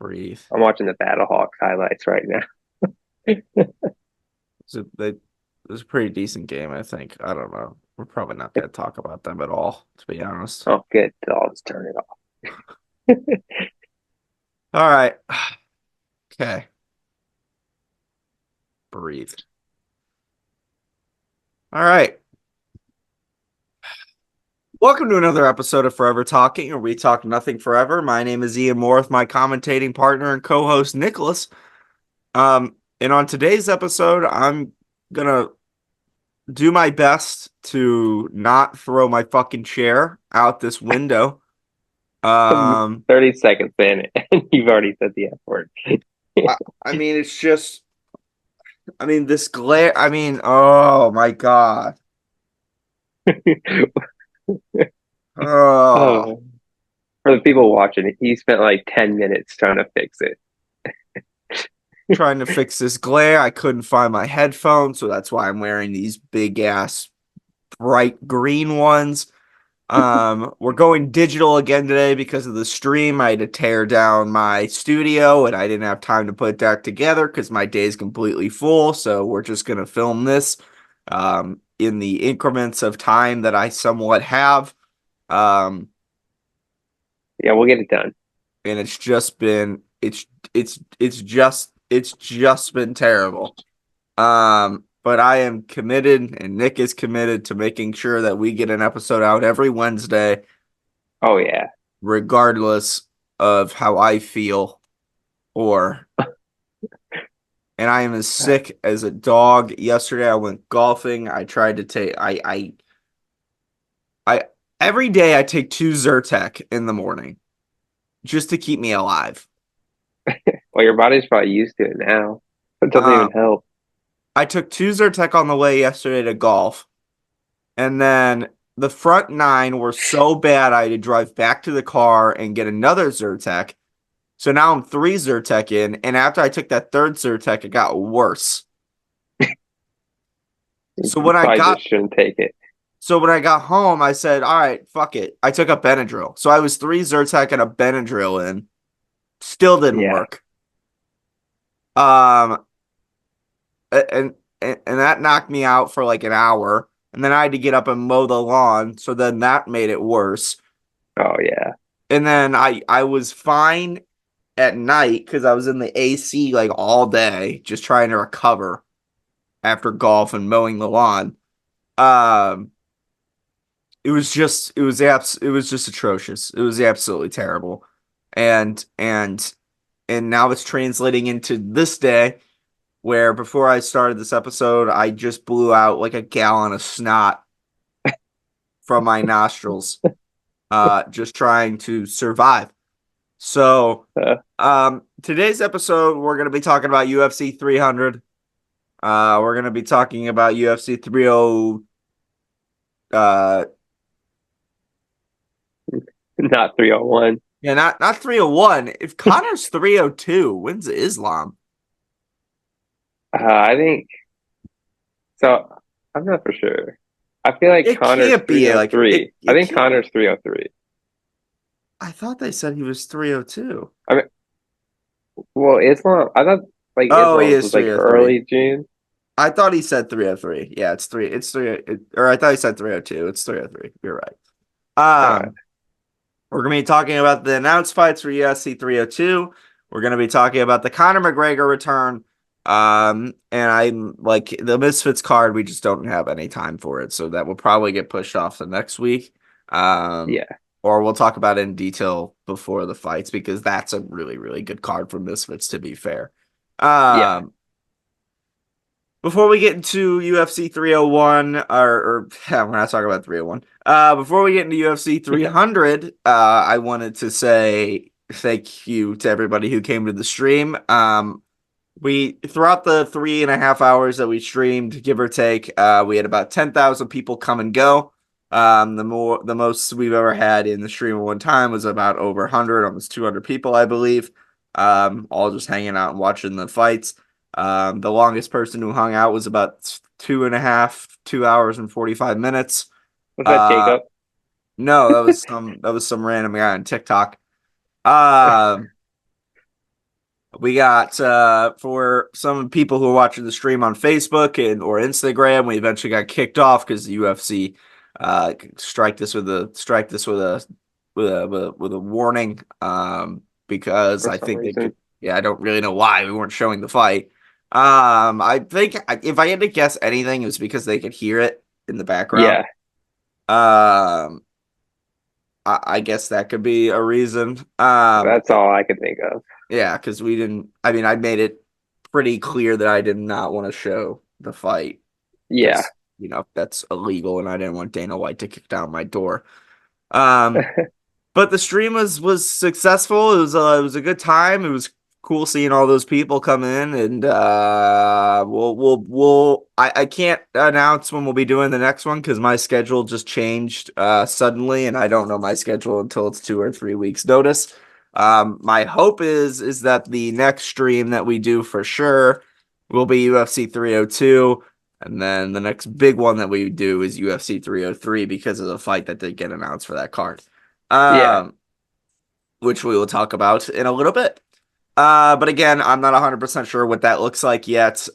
Breathe. I'm watching the Battlehawks highlights right now. It was a pretty decent game, I think. I don't know. We're probably not going to talk about them at all, to be honest. Oh, good. I'll just turn it off. All right. Okay. Breathe. All right. Welcome to another episode of Forever Talking, where we talk nothing forever. My name is Ian Moore with my commentating partner and co-host Nicholas. And on today's episode, I'm gonna do my best to not throw my fucking chair out this window. I'm Um, 30 seconds in, and you've already said the F word. I, I mean, it's just, this glare. Oh my God. Oh, Oh, for the people watching, he spent like 10 minutes trying to fix it. trying to fix this glare. I couldn't find my headphones, so that's why I'm wearing these big ass bright green ones. We're going digital again today because of the stream. I had to tear down my studio and I didn't have time to put that together because my day is completely full. So we're just gonna film this in the increments of time that I somewhat have. Um, Yeah, we'll get it done. and it's just been it's just been terrible. But I am committed and Nick is committed to making sure that we get an episode out every Wednesday, Oh, yeah. regardless of how I feel or and I am as sick as a dog. Yesterday I went golfing. I tried to take I every day I take two Zyrtec in the morning just to keep me alive. Well, your body's probably used to it now. It doesn't even Um help. I took two Zyrtec on the way yesterday to golf, and then the front nine were so bad I had to drive back to the car and get another Zyrtec. So now I'm three Zyrtec in, and after I took that third Zyrtec, it got worse. You So when I probably got just shouldn't take it. so when I got home, I said, "All right, fuck it." I took a Benadryl. So I was three Zyrtec and a Benadryl in. Still didn't Yeah. work. Um, and that knocked me out for like an hour, and then I had to get up and mow the lawn. So then that made it worse. Oh, yeah. And then I was fine at night because I was in the AC like all day, just trying to recover after golf and mowing the lawn. Um, it was just atrocious. It was absolutely terrible. And now it's translating into this day where before I started this episode, I just blew out like a gallon of snot from my nostrils, just trying to survive. So, Uh, today's episode, we're going to be talking about UFC 300. We're going to be talking about UFC 30, uh, Not 301. yeah, not 301. If Conor's 302, when's Islam? I think so. I'm not for sure. I feel like It Connor's can't be like 303. I it think can't. Connor's 303. I thought they said he was 302. I mean, well, Islam, I thought like Oh, he Islam's is was like 303. early June. I thought he said 303. Yeah, it's three or I thought he said 302. It's 303. You're right. Uh, Um, we're gonna be talking about the announced fights for UFC 302. We're gonna be talking about the Conor McGregor return. And I'm like the Misfits card, we just don't have any time for it, so that will probably get pushed off to next week. Um, yeah, or we'll talk about it in detail before the fights because that's a really, really good card for Misfits, to be fair. yeah. Um, before we get into UFC 301, or yeah, we're not talking about 301. Before we get into UFC 300, I wanted to say thank you to everybody who came to the stream. We throughout the 3.5 hours that we streamed, give or take, we had about 10,000 people come and go. The most we've ever had in the stream at one time was about over 100, almost 200 people, I believe. All just hanging out and watching the fights. The longest person who hung out was about 2 hours and 45 minutes. Was that Uh, Jacob? no, that was some random guy on TikTok. Um, We got for some people who are watching the stream on Facebook and or Instagram, we eventually got kicked off because the UFC strike this with a warning because for I some think they could. reason. Yeah, I don't really know why we weren't showing the fight. I think if I had to guess anything, it was because they could hear it in the background. Yeah, Um, I guess that could be a reason. that's all I could think of. Yeah, because we didn't. I mean, I made it pretty clear that I did not want to show the fight Yeah, because that's illegal, and I didn't want Dana White to kick down my door. Um, but the stream was successful. It was a good time. It was cool seeing all those people come in, and I can't announce when we'll be doing the next one because my schedule just changed suddenly, and I don't know my schedule until it's 2 or 3 weeks notice. My hope is that the next stream that we do for sure will be UFC 302. And then the next big one that we do is UFC 303 because of the fight that did get announced for that card. yeah. Um, which we will talk about in a little bit. But again, I'm not 100% sure what that looks like yet.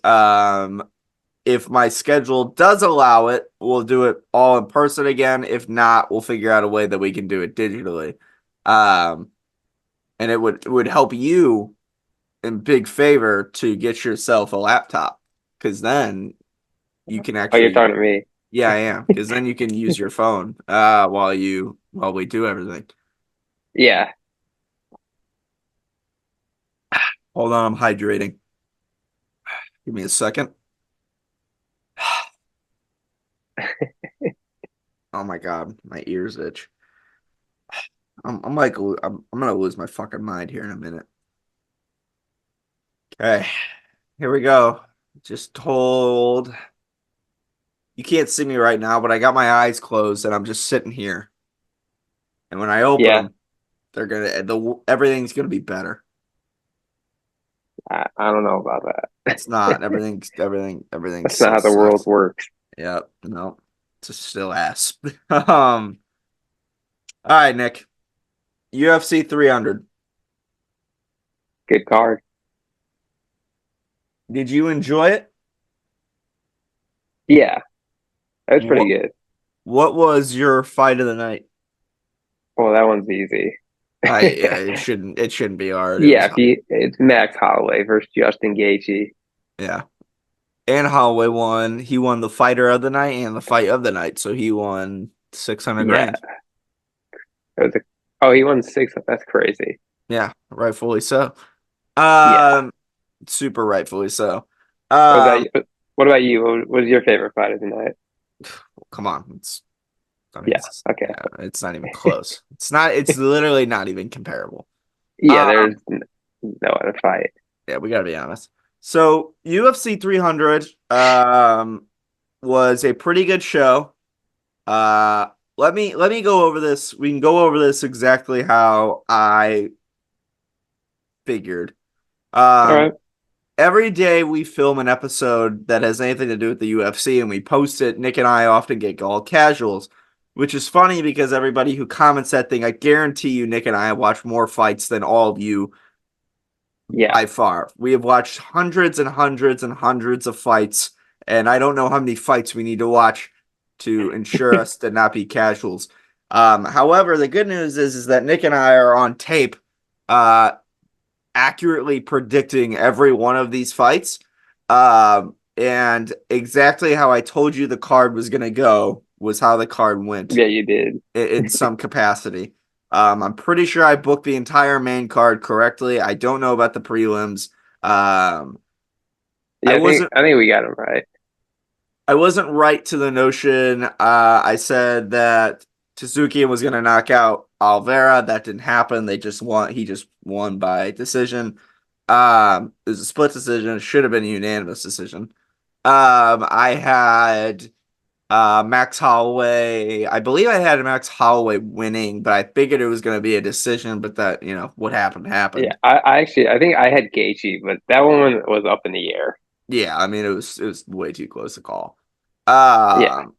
If my schedule does allow it, we'll do it all in person again. If not, we'll figure out a way that we can do it digitally. Um, and it would help you in big favor to get yourself a laptop because then you can Oh, you're actually, talking to me. yeah, I am, because then you can use your phone while we do everything. Yeah, Hold on, I'm hydrating. Give me a second. Oh my God, my ears itch. I'm like I'm gonna lose my fucking mind here in a minute. Okay, here we go. Just hold. You can't see me right now, but I got my eyes closed and I'm just sitting here. And when I open yeah. them, everything's gonna be better. I don't know about that. It's not. Everything's That's not still how the world sucks. works. Yep. No, it's just still ass. Um. All right, Nick. UFC 300. Good card. Did you enjoy it? Yeah, that was pretty What good. What was your fight of the night? Well, that one's easy. Yeah, it shouldn't be hard. It was Yeah, it's Max Holloway versus Justin Gaethje. yeah. And Holloway won. He won the fighter of the night and the fight of the night, so he won 600 Yeah, grand. it was a. Oh, he won six. That's crazy. Yeah, rightfully so. Yeah. Um, super rightfully so. What Um, about what about you? What was your favorite fight of the night? come on. I mean, Yeah. Okay. yeah, it's not even close. It's literally not even comparable. Yeah, Um, no other fight. yeah, we gotta be honest. So UFC 300 was a pretty good show. Uh, let me go over this. We can go over this exactly how I figured. All Um, right. every day we film an episode that has anything to do with the UFC and we post it. Nick and I often get called casuals, which is funny because everybody who comments that thing, I guarantee you, Nick and I have watched more fights than all of you Yeah. by far. We have watched hundreds and hundreds and hundreds of fights, and I don't know how many fights we need to watch to ensure us to not be casuals. However, the good news is that Nick and I are on tape, uh, accurately predicting every one of these fights, and exactly how I told you the card was going to go was how the card went Yeah, you did. in some capacity. I'm pretty sure I booked the entire main card correctly. I don't know about the prelims. I Yeah, wasn't I think we got him right. I wasn't right to the notion. I said that Tsuzuki was going to knock out Oliveira. That didn't happen. They just won. He just won by decision. It was a split decision. It should have been a unanimous decision. I had Max Holloway. I believe I had Max Holloway winning, but I figured it was going to be a decision. But that what happened Yeah, happened. I actually I think I had Gaethje, but that one was up in the air. Yeah, I mean it was way too close to call. Yeah. Um,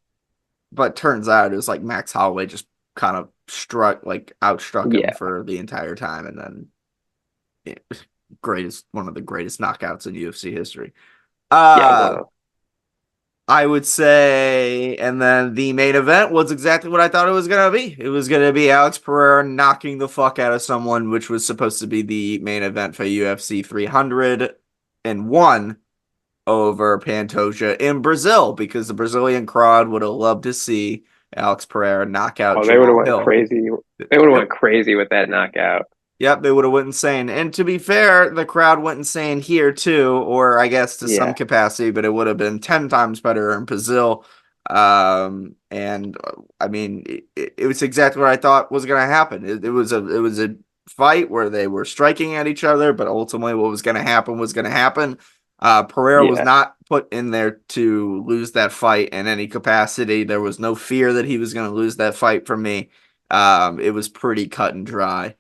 but turns out it was like Max Holloway just kind of outstruck him Yeah. for the entire time, and then one of the greatest knockouts in UFC history. Yeah, Uh, well, I would say, and then the main event was exactly what I thought it was gonna be. It was gonna be Alex Pereira knocking the fuck out of someone, which was supposed to be the main event for UFC 301 over Pantoja in Brazil, because the Brazilian crowd would have loved to see Alex Pereira knock out oh, they would have Jamal went Hill. crazy. They would have went crazy with that knockout. Yep, they would have went insane. And to be fair, the crowd went insane here too, or I guess to some Yeah, capacity, but it would have been 10 times better in Brazil. And I mean, it was exactly what I thought was going to happen. It was a fight where they were striking at each other, but ultimately what was going to happen was going to happen. Pereira was yeah, not put in there to lose that fight in any capacity. There was no fear that he was going to lose that fight from me. It was pretty cut and dry.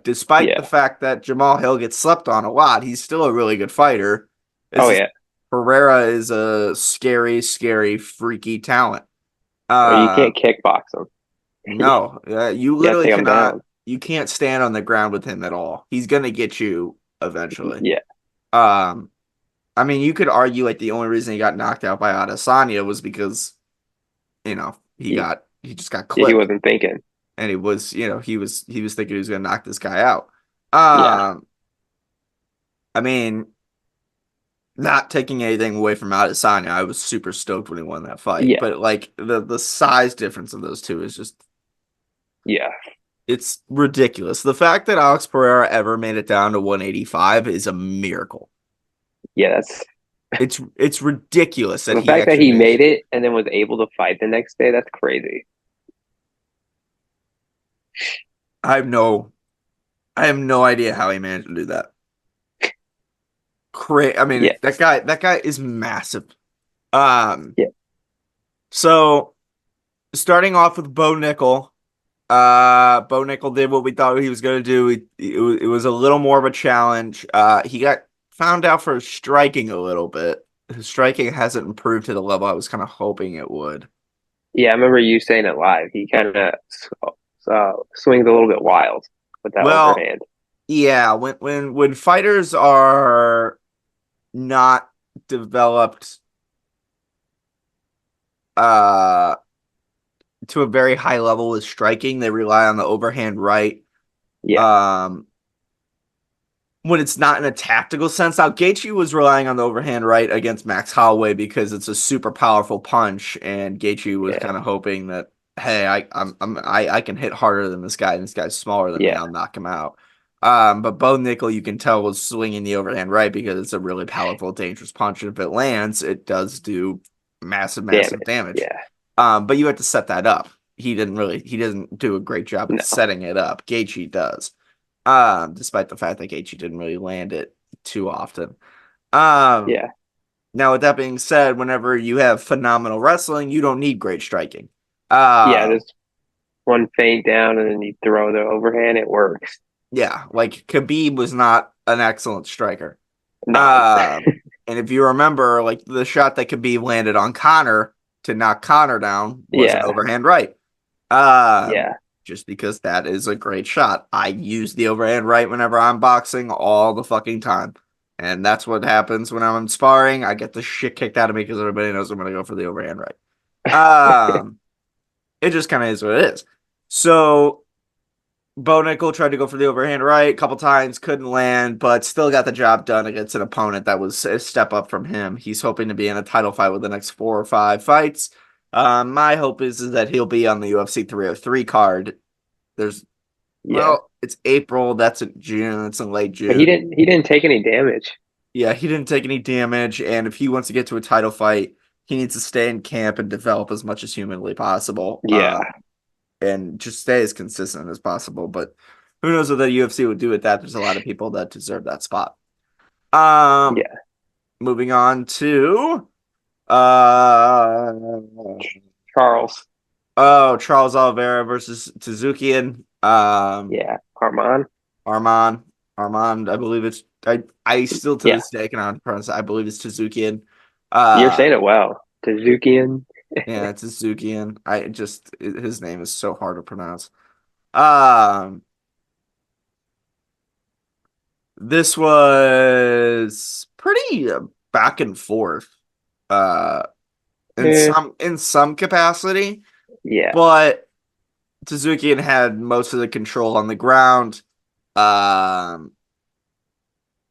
Despite the yeah. fact that Jamal Hill gets slept on a lot, he's still a really good fighter. It's Oh just yeah. Pereira is a scary, scary, freaky talent. Well, you Uh, can't kickbox them. no, you You gotta literally take them cannot. down. You can't stand on the ground with him at all. He's gonna get you eventually. Yeah, Um, I mean, you could argue like the only reason he got knocked out by Adesanya was because he, he just got he clipped, wasn't thinking. and he was thinking he was gonna knock this guy out. Yeah, I mean, not taking anything away from Adesanya, I was super stoked when he won that fight. yeah, But like the size difference of those two is just yeah, it's ridiculous. The fact that Alex Pereira ever made it down to 185 is a miracle. yeah. That's It's ridiculous that the he fact that actually he makes made it. it and then was able to fight the next day. That's crazy. I have no I have no idea how he managed to do that. I mean, Yeah, that guy is massive. Um, yeah, so starting off with Bo Nickel. Bo Nickel did what we thought he was going to do. It was a little more of a challenge. He got found out for striking a little bit. His striking hasn't improved to the level I was kind of hoping it would. yeah. I remember you saying it live. He kind of swings a little bit wild with that Well, overhand. yeah, when fighters are not developed uh to a very high level with striking, they rely on the overhand right. Yeah, Um, when it's not in a tactical sense. Now, Gaethje was relying on the overhand right against Max Holloway because it's a super powerful punch, and Gaethje was yeah, kind of hoping that, hey, I can hit harder than this guy, and this guy's smaller than me. yeah. I'll knock him out. But Bo Nickel, you can tell, was swinging the overhand right because it's a really powerful, dangerous punch, and if it lands, it does do massive, massive Damage. damage. Yeah. But you have to set that up. He doesn't do a great job at No. setting it up. Gaethje does, despite the fact that Gaethje didn't really land it too often. Um, Yeah. Now with that being said, whenever you have phenomenal wrestling, you don't need great striking. Yeah. Uh, Just one feint down and then you throw the overhand. It works. yeah, like Khabib was not an excellent striker. No. Um, and if you remember, like the shot that Khabib landed on Conor to knock Conor down was an Yeah. overhand right. Um, Yeah. just because that is a great shot. I use the overhand right whenever I'm boxing all the fucking time. And that's what happens when I'm sparring. I get the shit kicked out of me because everybody knows I'm going to go for the overhand right. Um, it just kind of is what it is. So Bo Nickel tried to go for the overhand right a couple times, couldn't land, but still got the job done against an opponent that was a step up from him. He's hoping to be in a title fight with the next 4 or 5 fights. My hope is that he'll be on the UFC 303 card. There's Yeah. it's April. That's in June. It's in late But he June. didn't. He didn't take any damage. Yeah, he didn't take any damage, and if he wants to get to a title fight, he needs to stay in camp and develop as much as humanly possible. Yeah. And just stay as consistent as possible. But who knows what the UFC would do with that? There's a lot of people that deserve that spot. Um, Yeah. Moving on to uh Charles. Charles Oliveira versus Tsuzukian. Yeah. Arman. Arman. Armand, I believe it's I still to Yeah. this day cannot pronounce it. I believe it's Tsuzukian. You're saying it well. Tazukian. Yeah, it's Tsuzukian. His name is so hard to pronounce. Um This was pretty back and forth, uh, Eh, in some capacity, yeah, but Tsuzuki had most of the control on the ground. Um,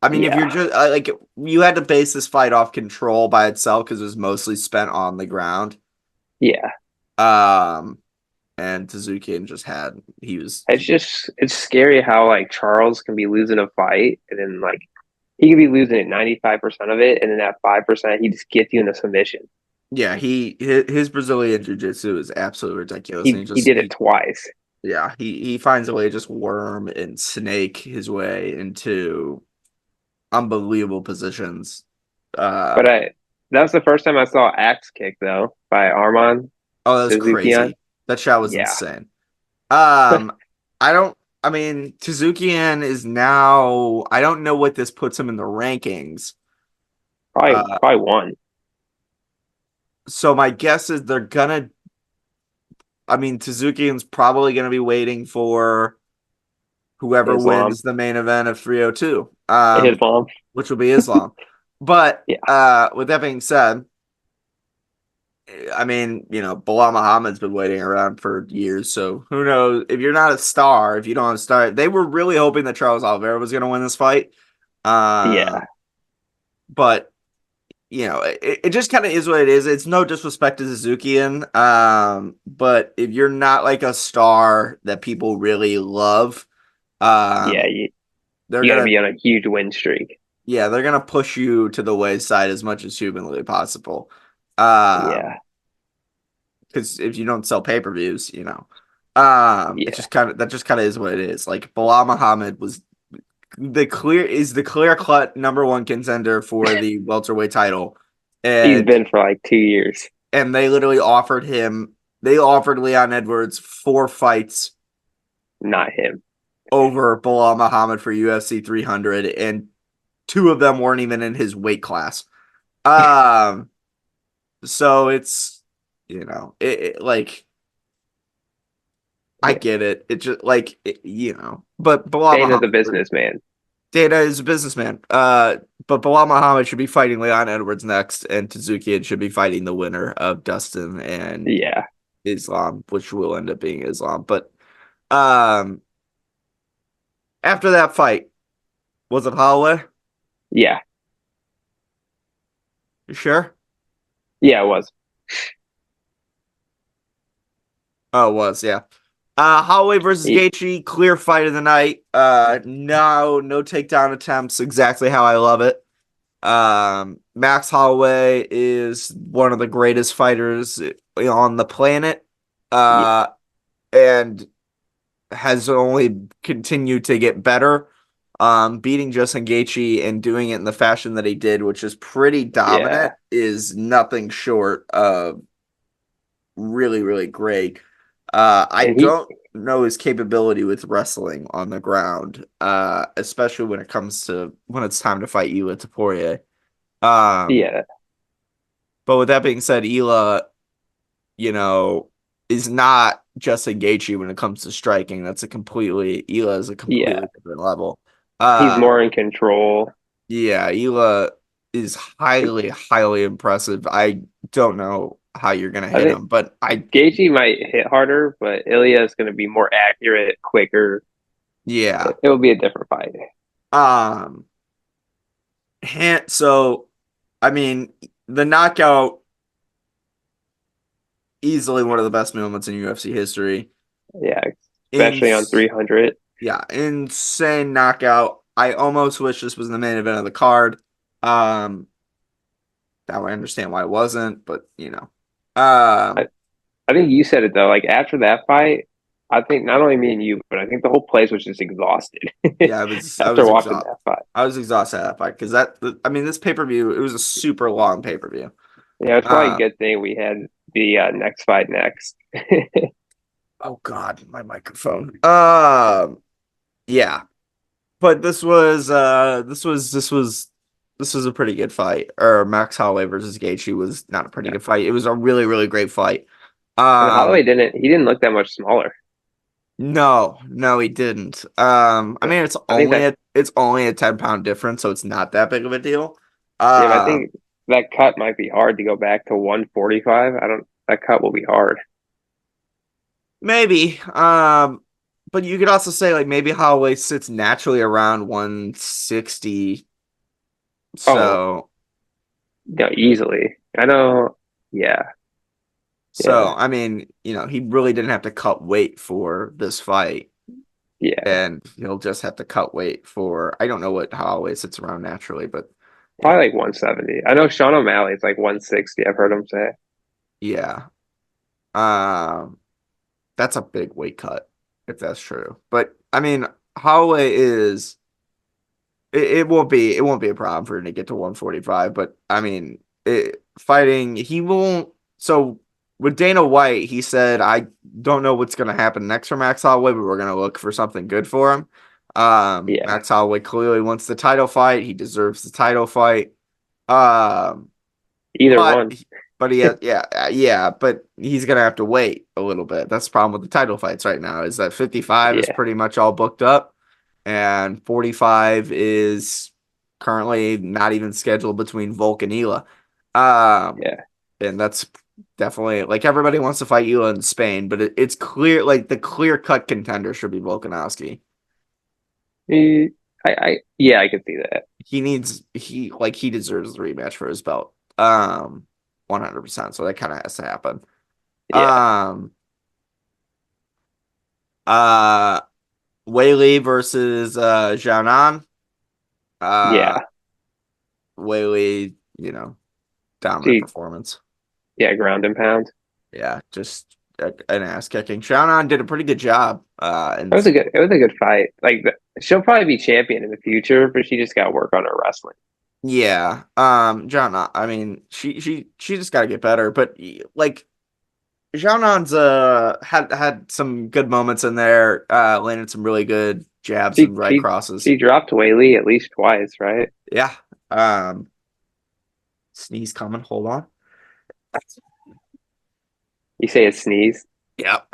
I mean, if you're yeah, just like you had to base this fight off control by itself because it was mostly spent on the ground. yeah. Um, and Tsuzuki just had he was It's scary how like Charles can be losing a fight and then like he could be losing it 95% of it, and then that 5% he just gets you in a submission. yeah, his Brazilian jiu-jitsu is absolutely ridiculous, and He did it twice. he finds a way to just worm and snake his way into unbelievable positions. But Uh I that was the first time I saw axe kick though by Arman oh, that was Suzukian. crazy. That shot was Yeah, insane. Um I don't I mean Tsuzukian is now I don't know what this puts him in the rankings. Uh probably one. so my guess is they're gonna I mean Tsuzukian's probably gonna be waiting for whoever Islam, wins the main event of 302, Islam. which will be Islam. But Yeah, with that being said, I mean, Bilal Muhammad's been waiting around for years, so who knows? If you're not a star, if you don't have a star, they were really hoping that Charles Oliveira was going to win this fight. yeah, But it just kind of is what it is. It's no disrespect to Suzukian, but if you're not like a star that people really love, yeah. um, they're You got to gonna be on a huge win streak. yeah, they're gonna push you to the wayside as much as humanly possible. Um, Yeah, because if you don't sell pay-per-views, it's yeah. just kind of that just kind of is what it is. Like Bilal Muhammad was the clear cut number one contender for the welterweight title, He's and been for like 2 years. they literally they offered Leon Edwards 4 fights Not him. over Bilal Muhammad for UFC 300, and two of them weren't even in his weight class. Um, so it's like I Yeah. get it. It just like but Bilal Dana's a Muhammad, businessman. Data is a businessman. But Bilal Muhammad should be fighting Leon Edwards next, and Tsuzuki should be fighting the winner of Dustin and Yeah, Islam, which will end up being Islam. But um, after that fight, was it Holloway? yeah, You sure? yeah. It was. Oh, it was, yeah. Holloway versus He, Gaethje, clear fight of the night. No takedown attempts, exactly how I love it. Max Holloway is one of the greatest fighters on the planet, yeah, uh, and has only continued to get better. Beating Justin Gaethje and doing it in the fashion that he did, which is pretty yeah. dominant, is nothing short of really, really great. I And he, don't know his capability with wrestling on the ground, especially when it's time to fight Ela Taporia. Um, yeah, but with that being said, Ela, you know, is not just a Gaethje when it comes to striking. Ela is a yeah. completely different level. He's Uh, more in control. yeah, Ela is highly, highly impressive. I don't know how you're gonna I hit think him, but Gaethje might hit harder, but Ilya is going to be more accurate, quicker. yeah. It will be a different fight. Um, so I mean, the knockout easily one of the best moments in UFC history. Yeah, In especially on 300. Yeah, insane knockout. I almost wish this was the main event of the card. Um, now I understand why it wasn't, but I, um, I think you said it though. Like after that fight, I think not only me and you, but I think the whole place was just exhausted yeah, I after was watching exhausted. that fight. I was exhausted at that fight because I mean, this pay-per-view, it was a super long pay-per-view. Yeah, it's probably a Uh, good thing we had the next fight next. oh God, my microphone. Yeah, but this was a pretty good fight. Or Max Holloway versus Gaethje was not a pretty good fight. It was a really, really great fight. And Holloway Um, didn't look that much smaller. no, he didn't. I mean, it's I think only that a it's only a 10-pound difference, so it's not that big of a deal. Yeah, but I Um, think that cut might be hard to go back to 145. I don't. That cut will be hard. maybe. But you could also say like maybe Holloway sits naturally around 160. Oh, So no, easily. I know. Yeah, so yeah, I mean, he really didn't have to cut weight for this fight. yeah. And he'll just have to cut weight for I don't know what Holloway sits around naturally, but Probably like 170. I know Sean O'Malley's like 160. I've heard him say. yeah. Um that's a big weight cut if that's true. But I mean, Holloway is it won't be a problem for him to get to 145, but I mean, fighting he won't. So with Dana White, he said, I don't know what's going to happen next for Max Holloway, but we're going to look for something good for him. Yeah, Max Holloway clearly wants the title fight. He deserves the title fight. Um, either but one. but he has, yeah, yeah, but he's gonna have to wait a little bit. That's the problem with the title fights right now, is that 55 is Yeah, pretty much all booked up, and 45 is currently not even scheduled between Volk and Ela. Um, yeah. and that's definitely like everybody wants to fight Ela in Spain, but it's clear like the clear cut contender should be Volkanovski. Eh, yeah, I can see that. He deserves the rematch for his belt. 100%. So that kind of has to happen. Yeah, Um, uh, Weili versus Xiaonan. Uh, yeah. Weili, dominant See, performance. yeah, ground and pound. Yeah, just an ass kicking. Xiaonan did a pretty good job. It And was a good. It was a good fight. Like she'll probably be champion in the future, but she just got to work on her wrestling. yeah, Xiaonan. I mean, she just got to get better. But like Xiaonan's had some good moments in there. Landed some really good jabs She and right she crosses. she dropped Whaley at least twice, right? Yeah. Um, Sneeze coming. Hold on. You say it sneeze. Yep.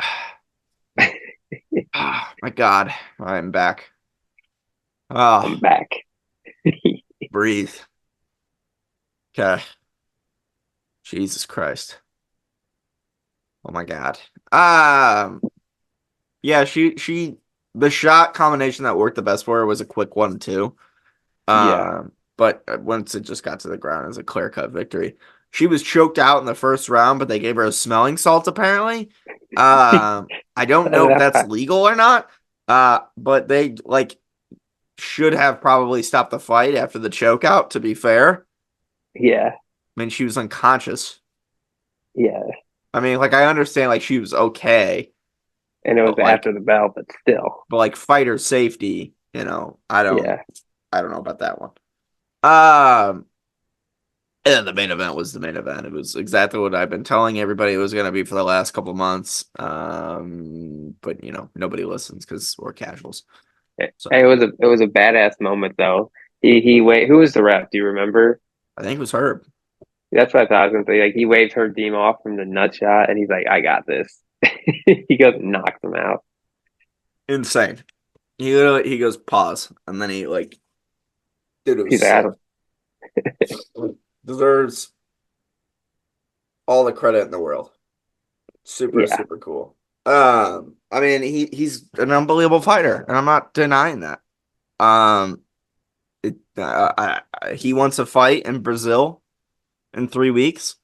Ah, my God. I'm back. I'm Oh, back. breathe. Okay. Jesus Christ. Oh my God. Um, yeah, the shot combination that worked the best for her was a quick 1-2. Yeah. But once it just got to the ground, it was a clear-cut victory. She was choked out in the first round, but they gave her a smelling salt apparently. I don't know if that's legal or not. But they like should have probably stopped the fight after the chokeout, to be fair. Yeah. I mean, she was unconscious. Yeah. I mean, like I understand like she was okay, And it was but like after the bell, but still. fighter safety, Yeah. I don't know about that one. Um and the main event was the main event. It was exactly what I've been telling everybody it was going to be for the last couple months. But nobody listens because we're casuals. So It was a badass moment though. He wait. Who was the ref? Do you remember? I think it was Herb. That's what I thought I was gonna say. Like he waved her team off from the nut shot, and he's like, "I got this." He goes and knocks him out. Insane. He goes pause and then he like dude, it He's was like, I sick. don't. Deserves all the credit in the world. Super, Yeah, super cool. I mean, he's an unbelievable fighter, and I'm not denying that. Um, he wants a fight in Brazil in 3 weeks.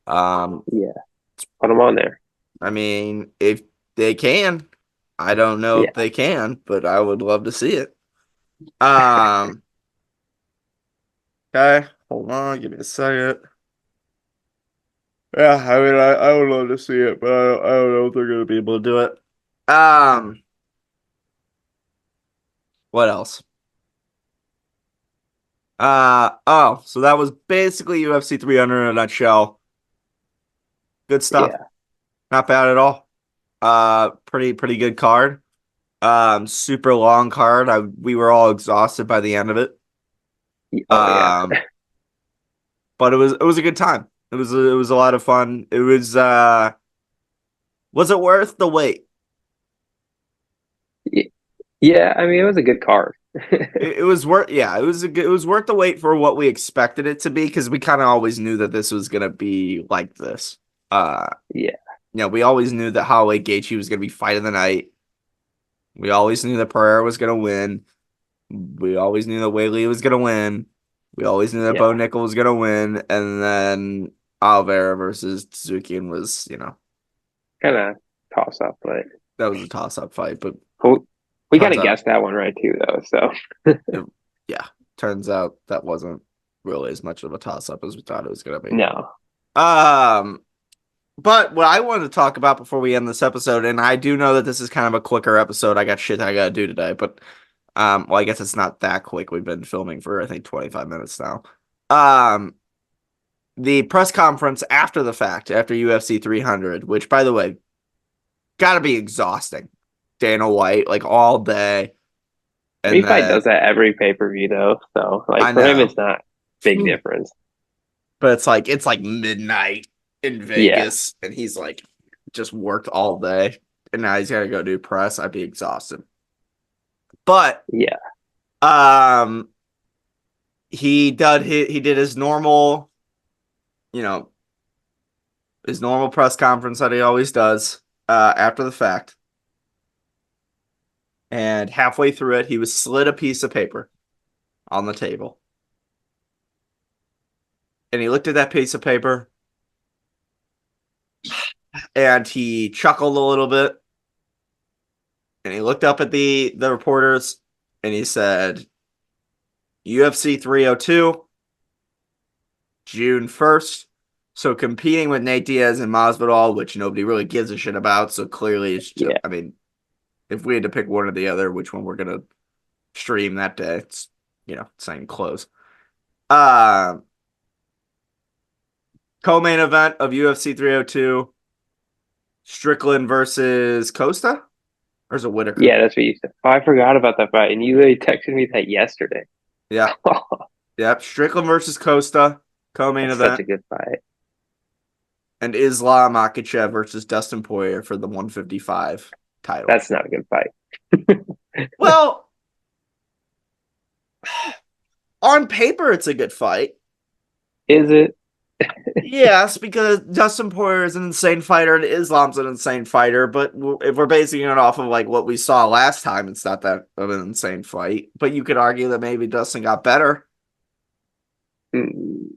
Um, yeah. Put him on there. I mean, if they can, I don't know if Yeah, they can, but I would love to see it. Um, okay, hold on, give me a second. Yeah, I mean, I would love to see it, but I don't know if they're gonna be able to do it. Um, what else? So that was basically UFC 300 in a nutshell. Good stuff. yeah. Not bad at all. Pretty good card. Super long card. We were all exhausted by the end of it. Oh yeah, Um, but it was a good time. It was a lot of fun. Was it worth the wait? yeah. I mean, it was a good card. it was worth, yeah, it was worth the wait for what we expected it to be because we kind of always knew that this was gonna be like this. Uh, Yeah, we always knew that Holloway Gaethje was gonna be fight of the night. We always knew that Pereira was gonna win. We always knew that Whaley was gonna win. We always knew that Bo yeah, Nickel was gonna win, and then Oliveira versus Tsuki was, kind of toss up, but that was a toss-up fight, but cool. We kind turns of out, guessed that one right too, though. So it, yeah, turns out that wasn't really as much of a toss-up as we thought it was gonna be. no, Um, but what I wanted to talk about before we end this episode, and I do know that this is kind of a quicker episode. I got shit I gotta do today, but well, I guess it's not that quick. We've been filming for I think 25 minutes now. Um, the press conference after the fact, after UFC 300, which by the way, gotta be exhausting. Dana White, like all day, and Refight then does that every pay-per-view though. So I like for him, know, it's not big difference. but it's like midnight in Yeah, Vegas, and he's like just worked all day, and now he's gotta go do press. I'd be exhausted. But yeah, um, he did his normal, you know, his normal press conference that he always does after the fact. And halfway through it, he was slid a piece of paper on the table. And he looked at that piece of paper and he chuckled a little bit. And he looked up at the reporters and he said, UFC 302, June 1st. So competing with Nate Diaz and Masvidal, which nobody really gives a shit about. So clearly it's just, yeah, I mean, if we had to pick one or the other, which one we're going to stream that day, it's not even close. Uh, Co-main event of UFC 302, Strickland versus Costa? Or is it Whitaker? yeah. That's what you said. Oh, I forgot about that fight, and you literally texted me that yesterday. Yeah. Yep. Strickland versus Costa, co-main That's such event. a good fight. And Islam Makhachev versus Dustin Poirier for the 155 title. That's not a good fight. Well, on paper, it's a good fight. Is it? Yes, because Dustin Poirier is an insane fighter and Islam's an insane fighter. But if we're basing it off of like what we saw last time, it's not that of an insane fight. But you could argue that maybe Dustin got better. Mm.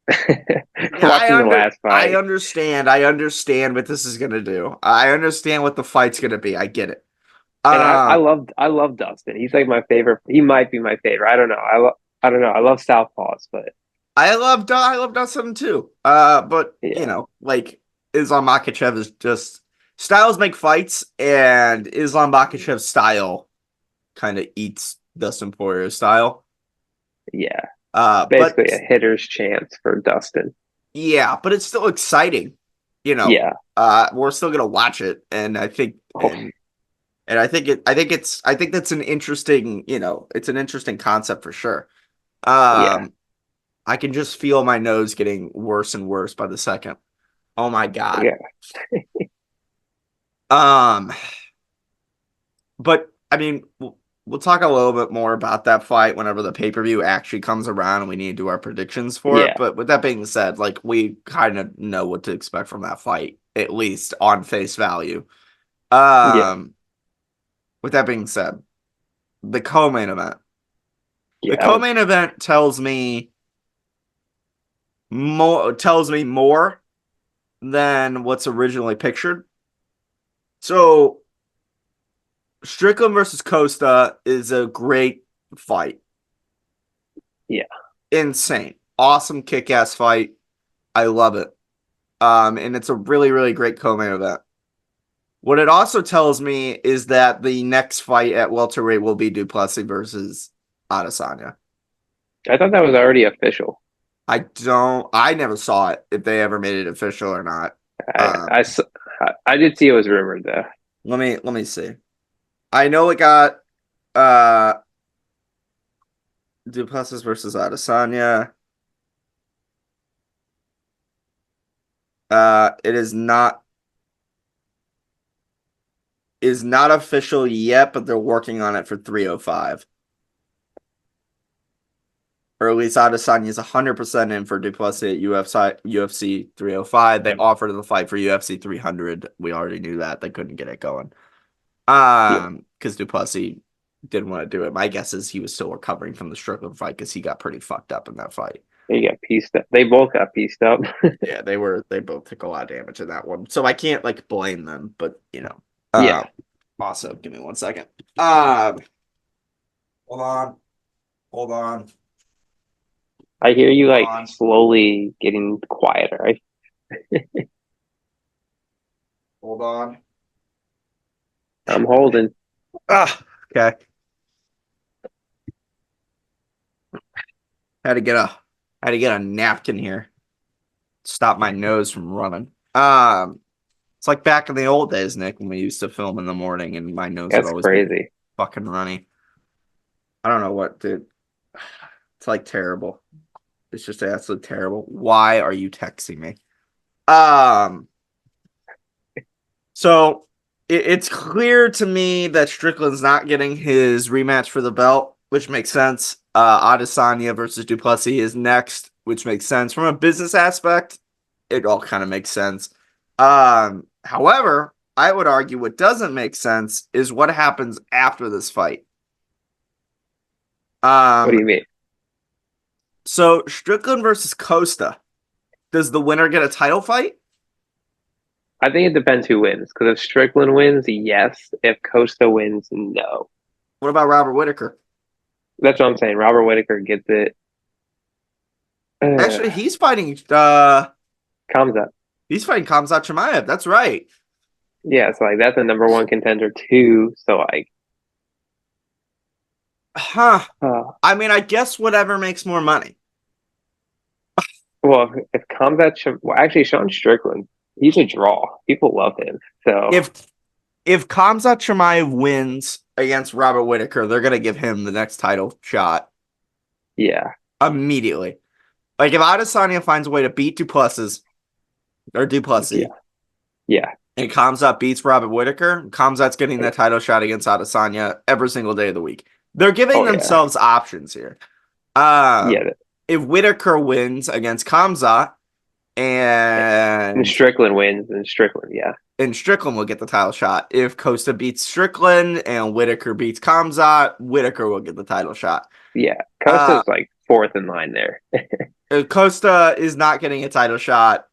Yeah, Watching the last I fight, understand. I understand what this is gonna do. I understand what the fight's gonna be. I get it. and Um, I love Dustin. He's like my favorite. He might be my favorite. I don't know. I don't know. I love Southpaws, but I love Dustin too. But yeah, like Islam Makhachev is just styles make fights, and Islam Makhachev's style kind of eats Dustin Poirier's style. yeah. But Basically a hitter's chance for Dustin. yeah, but it's still exciting. Yeah. We're still gonna watch it, and I think Oh, and I think that's an interesting, it's an interesting concept for sure. yeah. Um, I can just feel my nose getting worse and worse by the second. Oh my God. Yeah. Um, but I mean, we'll talk a little bit more about that fight whenever the pay-per-view actually comes around and we need to do our predictions for it. Yeah. But with that being said, like we kind of know what to expect from that fight, at least on face value. Yeah. Um, with that being said, the co-main event. The Yeah. co-main event tells me more than what's originally pictured. So Strickland versus Costa is a great fight. Yeah. Insane. Awesome kick-ass fight. I love it. And it's a really, really great co-main event. What it also tells me is that the next fight at welterweight will be Duplessis versus Adesanya. I thought that was already official. I never saw it if they ever made it official or not. I, Um, I, s- I did see it was rumored though. let me see. I know it got uh Duplessis versus Adesanya. It is not official yet, but they're working on it for 305. or at least Adesanya is 100% in for Duplessis at UFC 305. They offered the fight for UFC 300. We already knew that. They couldn't get it going. Yeah, Because Duplessis didn't want to do it. My guess is he was still recovering from the Strickland fight because he got pretty fucked up in that fight. they got pieced up. They both got pieced up. Yeah, they both took a lot of damage in that one. So I can't like blame them, but you know. Yeah, Also, give me 1 second. Hold on, hold on, I hear you hold like on, slowly getting quieter. hold on. I'm holding. Okay. Had to get a had to get a napkin here. Stop my nose from running. It's like back in the old days, Nick, when we used to film in the morning and my nose would That's always be crazy. fucking runny. I don't know what, dude. It's like terrible. It's just absolutely terrible. Why are you texting me? Um, so it's clear to me that Strickland's not getting his rematch for the belt, which makes sense. Adesanya versus Duplessis is next, which makes sense. From a business aspect, it all kind of makes sense. However, I would argue what doesn't make sense is what happens after this fight. What do Um, you mean? so Strickland versus Costa. Does the winner get a title fight? I think it depends who wins. Because if Strickland wins, yes. If Costa wins, no. What about Robert Whitaker? That's what I'm saying. Robert Whitaker gets it. Actually, Comes up. he's fighting Khamzat Chimaev. That's right. Yeah, so like that's a number one contender too. So like, Huh. uh, I mean, I guess whatever makes more money. well, if well, actually Sean Strickland, he's a draw. People love him. So If if Khamzat Chimaev wins against Robert Whitaker, they're gonna give him the next title shot yeah, immediately. Like if Adesanya finds a way to beat Duplessis, yeah, yeah. and Khamzat beats Robert Whitaker, Khamzat's getting that title shot against Adesanya every single day of the week. They're giving Oh yeah, themselves options here. yeah. If Whitaker wins against Khamzat And and Strickland wins, and Strickland, yeah, Strickland will get the title shot. If Costa beats Strickland and Whitaker beats Khamzat, Whitaker will get the title shot. yeah. Uh, Costa's like fourth in line there. Costa is not getting a title shot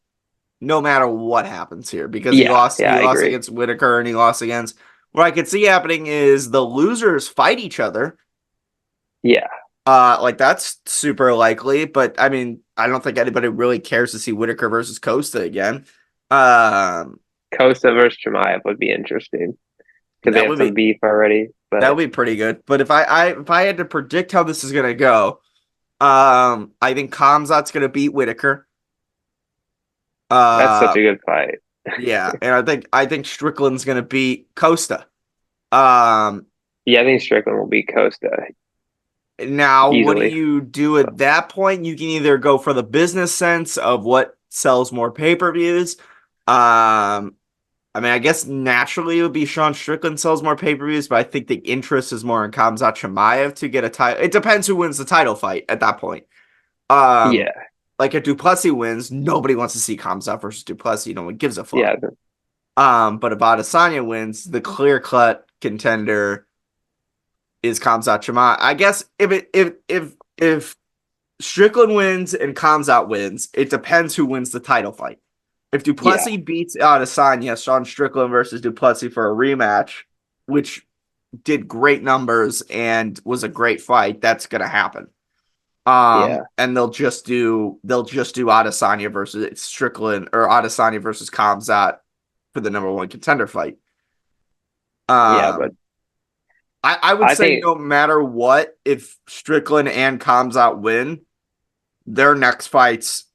no matter what happens here because he Yeah, lost yeah, he I lost agree. against Whitaker and he lost against what I could see happening is the losers fight each other. Yeah, Like that's super likely, but I mean, I don't think anybody really cares to see Whitaker versus Costa again. Um, Costa versus Chimaev would be interesting because they that have would some be beef already. that But would be pretty good. But if I had to predict how this is gonna go, I think Kamzat's gonna beat Whitaker. that's such Uh, a good fight. yeah, and I think Strickland's gonna beat Costa. Um, Yeah, I think Strickland will beat Costa Now, what do easily. you do at that point? You can either go for the business sense of what sells more pay-per-views. I mean, I guess naturally it would be Sean Strickland sells more pay-per-views, but I think the interest is more in Khamzat Chimaev to get a title. It depends who wins the title fight at that point. Um, Yeah, like if Duplessis wins, nobody wants to see Khamzat versus Duplessis. No one gives a fuck. yeah, But if Adesanya wins, the clear-cut contender is Khamzat Chimaev. I guess if Strickland wins and Khamzat wins, it depends who wins the title fight. If yeah, Duplessis beats Adesanya, Sean Strickland versus Duplessis for a rematch, which did great numbers and was a great fight, that's gonna happen. yeah, And they'll just do Adesanya versus Strickland or Adesanya versus Khamzat for the number one contender fight. yeah. But Um, I would I say think, no matter what, if Strickland and Khamzat win, their next fights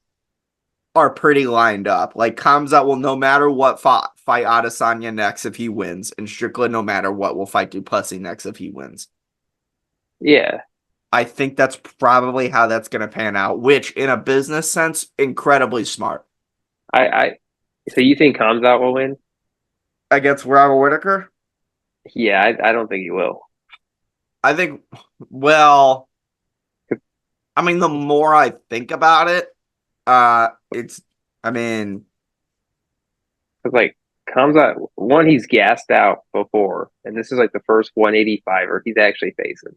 are pretty lined up. Like Khamzat will no matter what fight Adesanya next if he wins, and Strickland no matter what will fight Duplessis next if he wins. yeah, I think that's probably how that's going to pan out, which in a business sense, incredibly smart. I. So you think Kamzat will win? Against Robert Whitaker, Yeah, I don't think he will. I think, well, I mean, the more I think about it, it's. I mean, It's like Kamzat, one, he's gassed out before, and this is like the first 185er he's actually facing.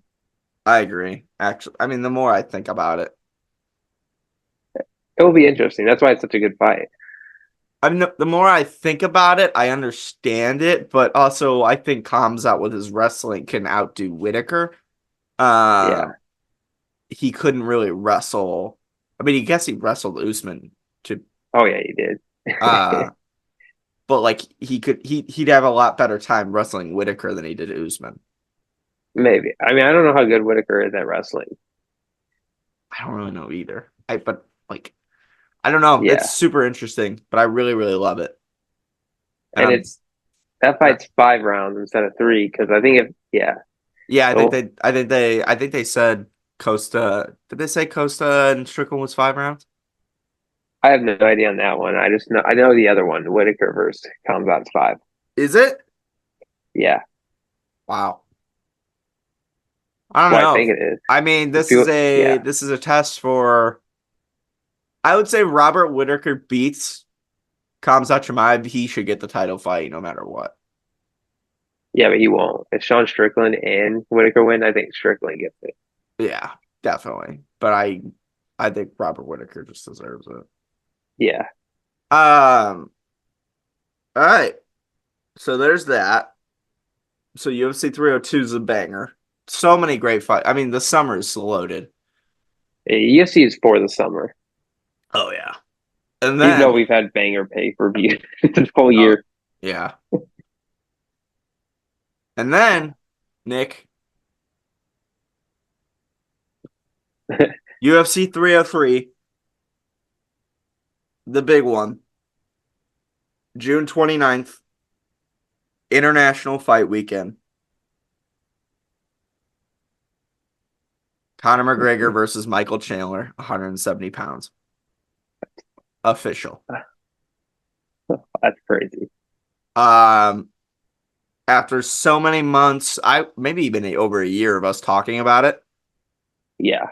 I agree. Actually, I mean, the more I think about it, It will be interesting. That's why it's such a good fight. I mean, the more I think about it, I understand it, but also I think Kamzat with his wrestling can outdo Whitaker. Yeah. Um, he couldn't really wrestle. I mean, I guess he wrestled Usman to, Oh yeah, he did. uh, but like he'd have a lot better time wrestling Whitaker than he did Usman. Maybe. I mean, I don't know how good Whitaker is at wrestling. I don't really know either. But like I don't know. It's Yeah, super interesting, but I really really love it. And and I'm it's that fight's 5 rounds instead of three because I think if yeah, yeah. oh, I think they said Costa. Did they say Costa and Strickland was 5 rounds? I have no idea on that one. I know the other one, Whitaker versus Kamzat's 5. Is it? Yeah, Wow. I don't well, I know. think it is. I mean, If you, yeah, this is a test for. I would say Robert Whitaker beats Khamzat Chimaev. He should get the title fight no matter what. yeah, but he won't. If Sean Strickland and Whitaker win, I think Strickland gets it. Yeah, definitely. But I think Robert Whitaker just deserves it. Yeah, All right. So there's that. So UFC 302 is a banger. So many great fights. I mean, the summer is loaded. UFC is for the summer. Oh yeah. And Even though then, we've had banger pay per view this whole oh year. yeah. And then, Nick, UFC 303, the big one, June 29th, International Fight Weekend. Conor McGregor versus Michael Chandler, 170 pounds. Official. That's crazy. Um, After so many months, maybe even over a year of us talking about it. Yeah,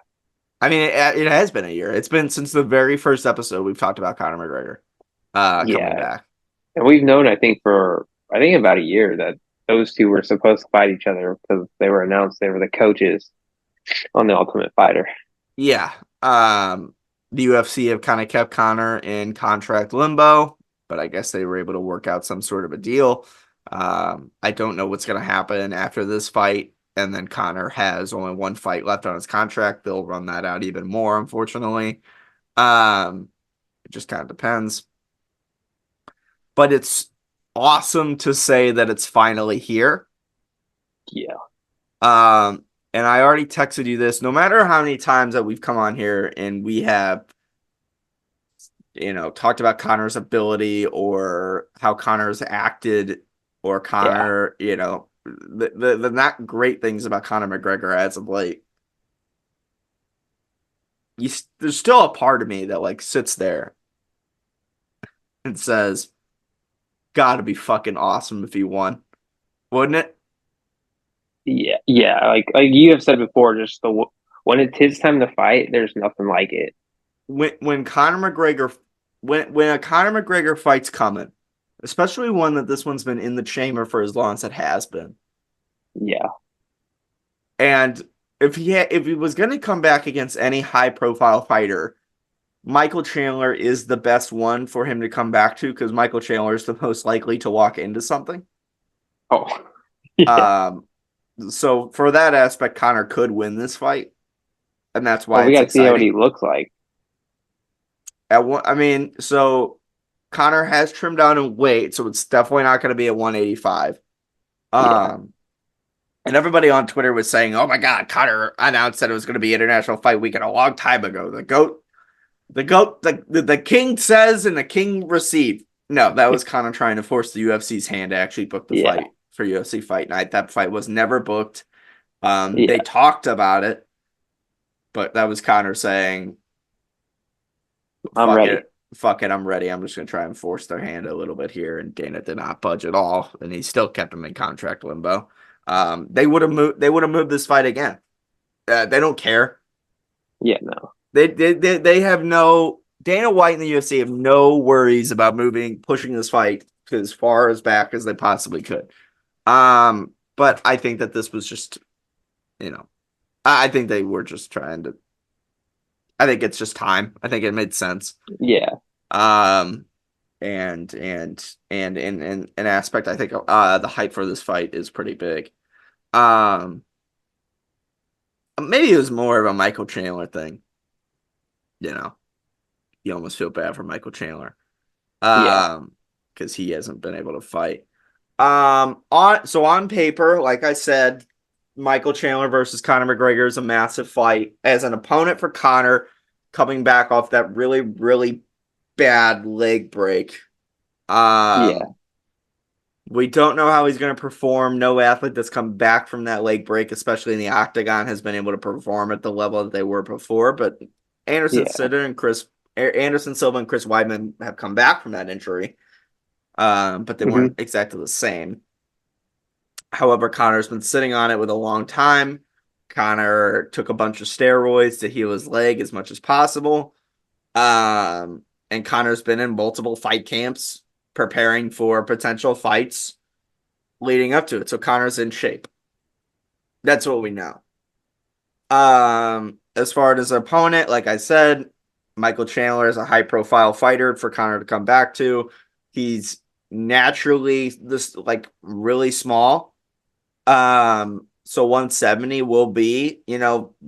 I mean, it has been a year. It's been since the very first episode we've talked about Conor McGregor coming yeah. back. And we've known, I think about a year that those two were supposed to fight each other because they were announced they were the coaches on the Ultimate Fighter. Yeah. The UFC have kind of kept Conor in contract limbo, but I guess they were able to work out some sort of a deal. I don't know what's going to happen after this fight. And then Conor has only one fight left on his contract. They'll run that out even more, unfortunately. It just kind of depends. But it's awesome to say that it's finally here. Yeah, Um, and I already texted you this. No matter how many times that we've come on here and we have, talked about Conor's ability or how Conor's acted or yeah, Conor, the not great things about Conor McGregor as of late. There's still a part of me that like sits there and says, "Gotta be fucking awesome if he won, wouldn't it?" yeah, yeah. Like you have said before, just when it's his time to fight, there's nothing like it. When Conor McGregor when a Conor McGregor fight's coming, especially one that this one's been in the chamber for as long as it has been, Yeah. and if he was going to come back against any high profile fighter, Michael Chandler is the best one for him to come back to because Michael Chandler is the most likely to walk into something. Oh, yeah. Um, so for that aspect, Conor could win this fight, and that's Well, why we it's got to see what he exciting. looks like. I mean, so Conor has trimmed down in weight, so it's definitely not going to be at 185. Yeah, And everybody on Twitter was saying, "Oh my God, Conor announced that it was going to be International Fight Weekend a long time ago." The king says, and the king received. No, that was Conor trying to force the UFC's hand to actually book the yeah, fight for UFC Fight Night. That fight was never booked. They yeah. talked about it, but that was Conor saying, I'm fuck ready. it. Fuck it, I'm ready. I'm just gonna try and force their hand a little bit here. And Dana did not budge at all, and he still kept him in contract limbo. They would have moved this fight again. They don't care. Yeah, no. They have no Dana White and the UFC have no worries about pushing this fight to as far as back as they possibly could. But I think that this was just, you know, I think they were just trying to. I think it's just time. I think it made sense. Yeah, Um, and in an aspect, I think the hype for this fight is pretty big. Um, Maybe it was more of a Michael Chandler thing. You know, you almost feel bad for Michael Chandler. yeah, Because he hasn't been able to fight. On paper, like I said, Michael Chandler versus Conor McGregor is a massive fight. As an opponent for Conor, coming back off that really, really bad leg break. yeah, Um, we don't know how he's going to perform. No athlete that's come back from that leg break, especially in the octagon, has been able to perform at the level that they were before. But yeah. Anderson Silva and Chris Weidman have come back from that injury, but they Hmm. weren't exactly the same. However, Conor's been sitting on it with a long time. Conor took a bunch of steroids to heal his leg as much as possible. And Conor's been in multiple fight camps preparing for potential fights leading up to it. So Conor's in shape. That's what we know. As far as his opponent, like I said, Michael Chandler is a high profile fighter for Conor to come back to. He's naturally this like really small. So 170 will be,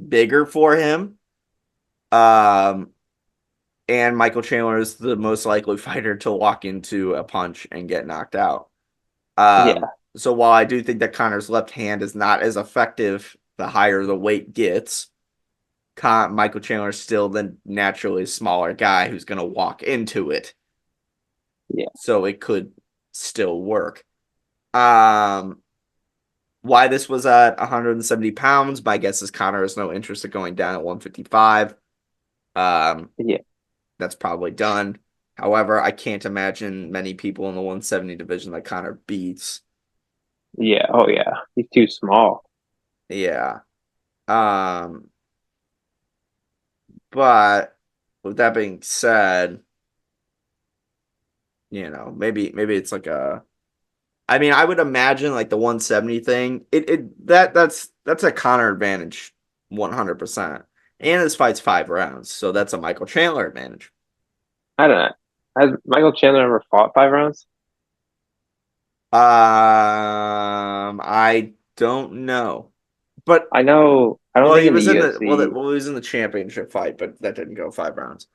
bigger for him. Um, and Michael Chandler is the most likely fighter to walk into a punch and get knocked out. Yeah, So while I do think that Connor's left hand is not as effective the higher the weight gets, Michael Chandler is still the naturally smaller guy who's going to walk into it. yeah, So it could still work. Um, why this was at 170 pounds, my guess is Connor has no interest in going down at 155. Um, yeah, that's probably done. However, I can't imagine many people in the 170 division that Connor beats. yeah. Oh, yeah. He's too small. Yeah. Um, but with that being said, maybe it's like a I mean, I would imagine like the 170 thing, that's a Connor advantage 100%. And this fight's 5 rounds, so that's a Michael Chandler advantage. I don't know. Has Michael Chandler ever fought 5 rounds? I don't know. But I know. I don't well, think he in the was in the UFC. he was in the championship fight, but that didn't go 5 rounds.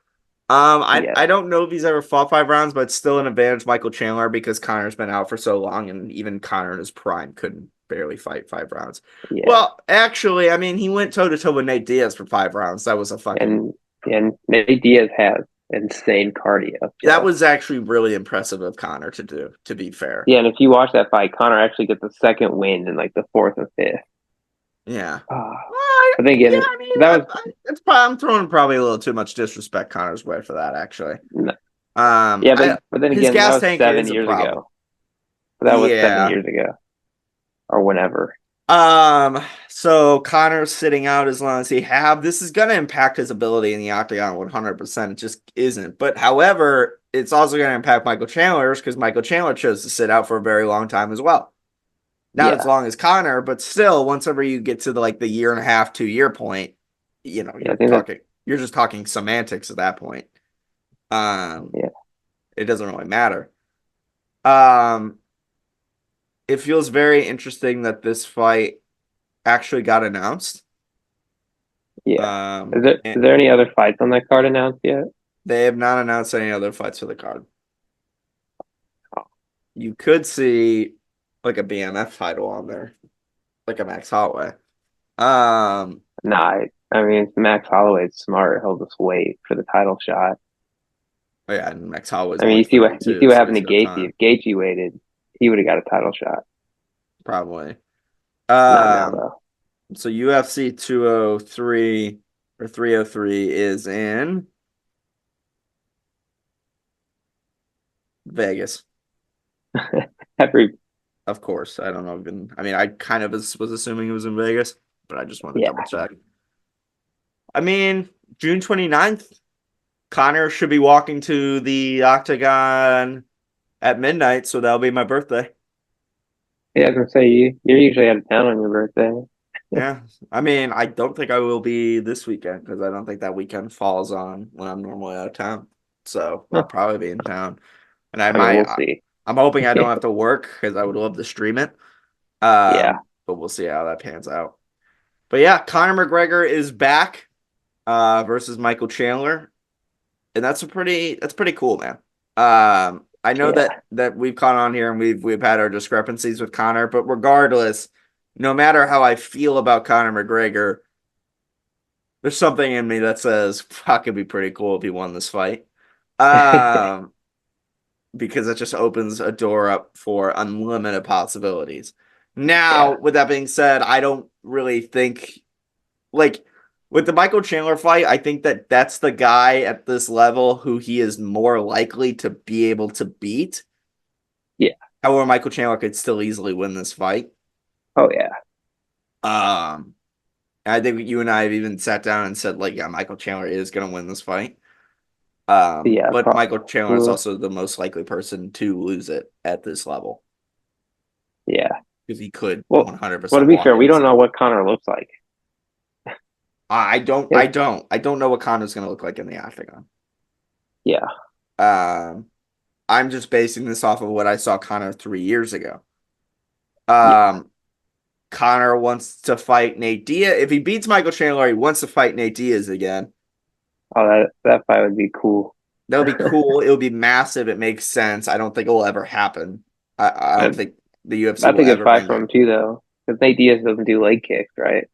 I Yeah, don't know if he's ever fought 5 rounds, but it's still an advantage Michael Chandler because Connor's been out for so long, and even Connor in his prime couldn't barely fight 5 rounds. yeah. Well, actually, I mean, he went toe to toe with Nate Diaz for 5 rounds. That was a fucking And Nate Diaz has insane cardio. that So was actually really impressive of Connor to do, to be fair. yeah, and if you watch that fight, Conor actually gets the second win in like the fourth and fifth. Yeah. Ah, Well, but then yeah, again, I mean, that was it's probably, I'm throwing probably a little too much disrespect Connor's way for that, actually. yeah, I but then his again, that gas was tank seven is a years problem. ago. That was seven Yeah. years ago or whenever. So Connor's sitting out as long as he have. This is gonna impact his ability in the octagon 100%. It just isn't. But however, it's also gonna impact Michael Chandler's because Michael Chandler chose to sit out for a very long time as well. Not as Yeah, long as Connor, but still, once ever you get to the year and a half, 2 year point, yeah. I think that you're just talking semantics at that point. Um, yeah, it doesn't really matter. Um, it feels very interesting that this fight actually got announced. yeah. Um, Is there any other fights on that card announced yet? They have not announced any other fights for the card. Oh, You could see like a BMF title on there, like a Max Holloway. Um, nah, I mean Max Holloway's smart. He'll just wait for the title shot. oh yeah, and Max Holloway's I mean, only you 32, see what so happened he's to got Gaethje. time, If Gaethje waited, he would have got a title shot. probably. Not now Um, though. so UFC 203 or 303 is in Vegas, Every of course. I don't know. I mean, I kind of was assuming it was in Vegas, but I just wanted to yeah, double check. I mean, June 29th, Conor should be walking to the octagon at midnight, so that'll be my birthday. Yeah, I was gonna say you're usually out of town on your birthday. Yeah. I mean, I don't think I will be this weekend because I don't think that weekend falls on when I'm normally out of town. So I'll Huh. probably be in town. And I I mean, might, we'll see. I'm hoping I don't have to work because I would love to stream it. Yeah, But we'll see how that pans out. But yeah, Conor McGregor is back versus Michael Chandler. And that's pretty cool, man. I know yeah, that we've caught on here and we've had our discrepancies with Conor, but regardless, no matter how I feel about Conor McGregor, there's something in me that says, fuck, it'd be pretty cool if he won this fight. Um, because it just opens a door up for unlimited possibilities. Now, yeah, with that being said, I don't really think like with the Michael Chandler fight, I think that that's the guy at this level who he is more likely to be able to beat. yeah. However, Michael Chandler could still easily win this fight. Oh yeah, Um, I think you and I have even sat down and said, like, yeah, Michael Chandler is going to win this fight. yeah. But Michael Chandler is Probably. also the most likely person to lose it at this level Yeah. because he could Well, well, to 100% be walk fair, in we and don't say, know what Connor looks like. I It, don't, I don't know what Connor's going to look like in the octagon. yeah, Um, I'm just basing this off of what I saw Connor 3 years ago. yeah. Um, Connor wants to fight Nate Diaz. If he beats Michael Chandler, he wants to fight Nate Diaz again. Oh, that fight would be cool. That would be cool. It would be massive. It makes sense. I don't think it will ever happen. I don't And think the UFC that's will a good ever fight bring for that. him too, though, because Nate Diaz doesn't do leg kicks, right?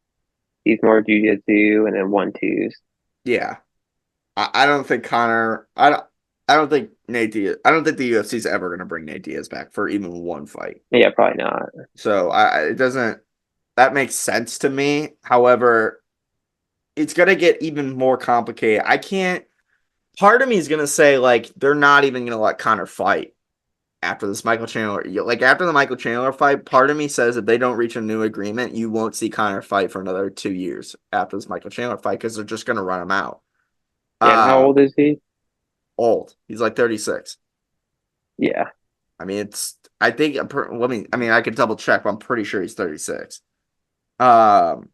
He's more jujitsu and then 1-2s. Yeah, I don't think Connor. I don't think Nate Diaz. I don't think the UFC is ever going to bring Nate Diaz back for even one fight. Yeah, probably not. So it doesn't. That makes sense to me. However, it's going to get even more complicated. I can't. Part of me is gonna say like they're not even gonna let Conor fight after this Michael Chandler. Like after the Michael Chandler fight, part of me says if they don't reach a new agreement, you won't see Conor fight for another 2 years after this Michael Chandler fight because they're just gonna run him out. Yeah, and how Um, old is he? Old. He's like 36. Yeah, I mean, it's. I think. I mean, I could double check, but I'm pretty sure he's 36. Um,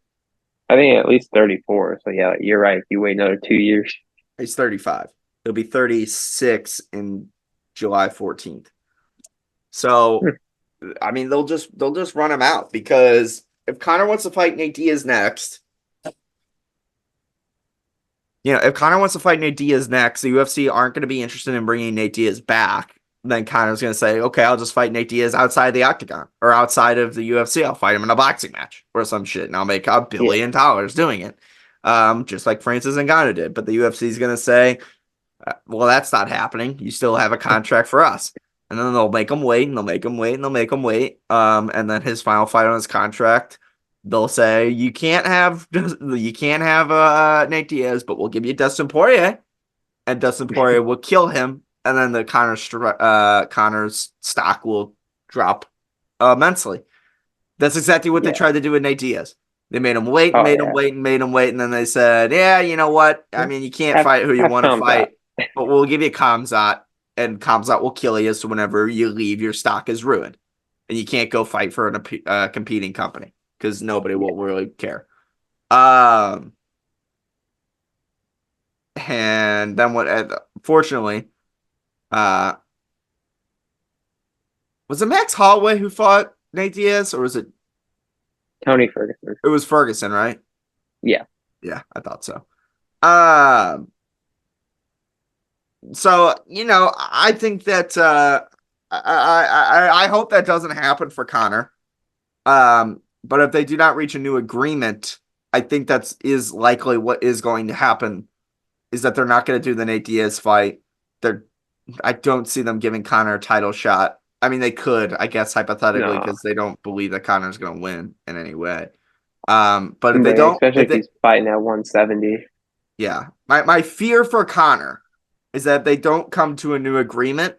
I think at least 34. So yeah, you're right. If you wait another 2 years, he's 35. He'll be 36 in July 14th. So I mean, they'll just run him out because if Conor wants to fight Nate Diaz next, if Conor wants to fight Nate Diaz next, the UFC aren't going to be interested in bringing Nate Diaz back. Then Conor's going to say, okay, I'll just fight Nate Diaz outside the octagon or outside of the UFC. I'll fight him in a boxing match or some shit, and I'll make yeah, $1 billion doing it, just like Francis Ngannou did. But the UFC is going to say, well, that's not happening. You still have a contract for us. And then they'll make him wait, and they'll make him wait, and they'll make him wait. And then his final fight on his contract, they'll say you can't have Nate Diaz, but we'll give you Dustin Poirier, and Dustin Poirier will kill him, and then Connor's stock will drop immensely. That's exactly what they yeah. tried to do with Nate Diaz. They made him wait and Oh made him yeah. wait and made him wait, and then they said, "Yeah, you know what? I mean, you can't Have fight who you have want to Kamzat. fight, but we'll give you Kamzat, and Kamzat will kill you. So whenever you leave, your stock is ruined, and you can't go fight for a competing company because nobody Yeah. will really care." Um, and then fortunately, uh, was it Max Holloway who fought Nate Diaz, or was it? Tony Ferguson. It was Ferguson, right? Yeah. Yeah, I thought so. Um, So, I think that I hope that doesn't happen for Conor. But if they do not reach a new agreement, I think that's is likely what is going to happen is that they're not going to do the Nate Diaz fight. They're I don't see them giving Conor a title shot. I mean, they could, I guess, hypothetically, No. because they don't believe that Conor's going to win in any way. But if they But don't, especially if if they, he's fighting at 170. yeah, my fear for Conor is that they don't come to a new agreement,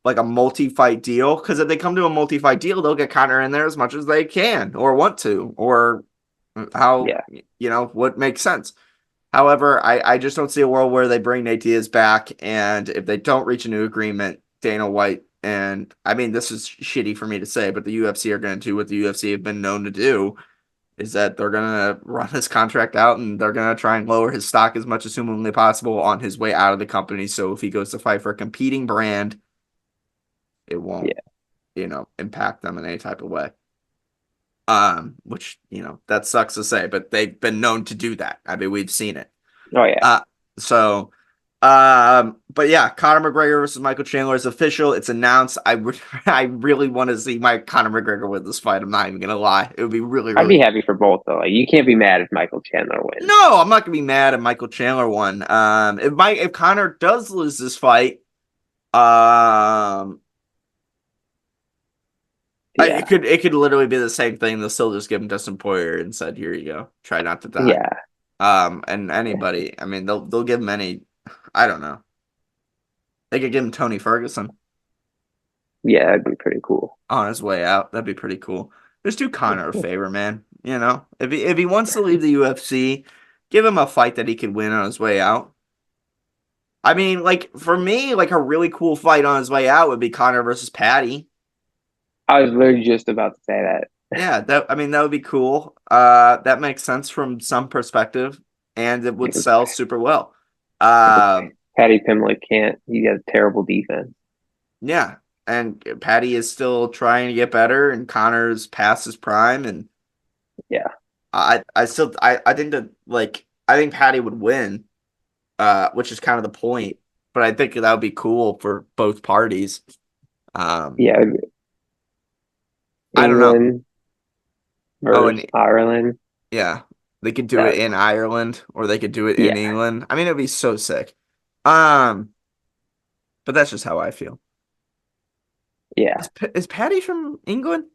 like a multi-fight deal. Because if they come to a multi-fight deal, they'll get Conor in there as much as they can or want to, or How, Yeah. what makes sense. However, I just don't see a world where they bring Nate Diaz back, and if they don't reach a new agreement, Dana White, and I mean, this is shitty for me to say, but the UFC are going to do what the UFC have been known to do, is that they're going to run his contract out and they're going to try and lower his stock as much as humanly possible on his way out of the company. So if he goes to fight for a competing brand, it won't, Yeah. impact them in any type of way. Which, that sucks to say, but they've been known to do that. I mean, we've seen it. Oh yeah. Uh, so, but yeah, Conor McGregor versus Michael Chandler is official. It's announced. I really want to see Conor McGregor win this fight. I'm not even gonna lie. It would be really, I'd really be cool. happy for both though. Like you can't be mad if Michael Chandler wins. No, I'm not gonna be mad at Michael Chandler won. If Conor does lose this fight, um, Yeah. it could literally be the same thing. They'll still just give him Dustin Poirier and said, "Here you go. Try not to die." Yeah. And anybody. I mean, they'll give him any. I don't know. They could give him Tony Ferguson Yeah, that'd be pretty cool. on his way out. That'd be pretty cool. Just do Conor a favor, man. If he wants to leave the UFC, give him a fight that he could win on his way out. I mean, like for me, like a really cool fight on his way out would be Conor versus Patty. I was literally just about to say that. Yeah, that would be cool. That makes sense from some perspective, and it would Because sell super well. Um, Patty Pimlet can't. He has terrible defense. yeah, and Patty is still trying to get better, and Conor's past his prime, and Yeah. I think that I think Patty would win, which is kind of the point. But I think that would be cool for both parties. Um, Yeah. I don't know. England Oh, versus and Ireland. yeah, they could do it That in Ireland or they could do it in yeah. England. I mean, it'd be so sick. Um, but that's just how I feel. Yeah. Is Patty from England?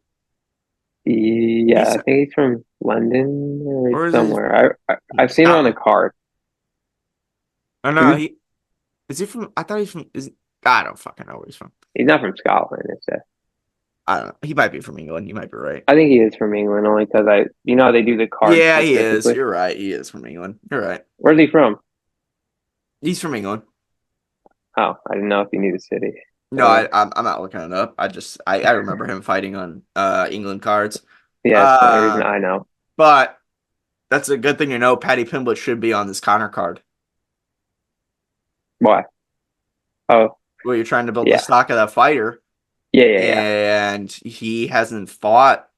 Yeah. He's I think he's from London or or is he? somewhere. I've seen him on the Scotland? card. Oh no, Hmm? he is he from? I thought he's from. I don't fucking know where he's from. He's not from Scotland. I don't know. He might be from England. You might be right. I think he is from England only because how they do the card Yeah, he is. specifically. You're right. He is from England. You're right. Where's he from? He's from England. Oh, I didn't know if you knew the city. No, Uh, I'm not looking it up. I remember him fighting on England cards. yeah, that's the only reason Um, I know. but that's a good thing to know. Paddy Pimblett should be on this Conor card. Why? Oh, Where you're trying to build the yeah, stock of that fighter, yeah. and he hasn't fought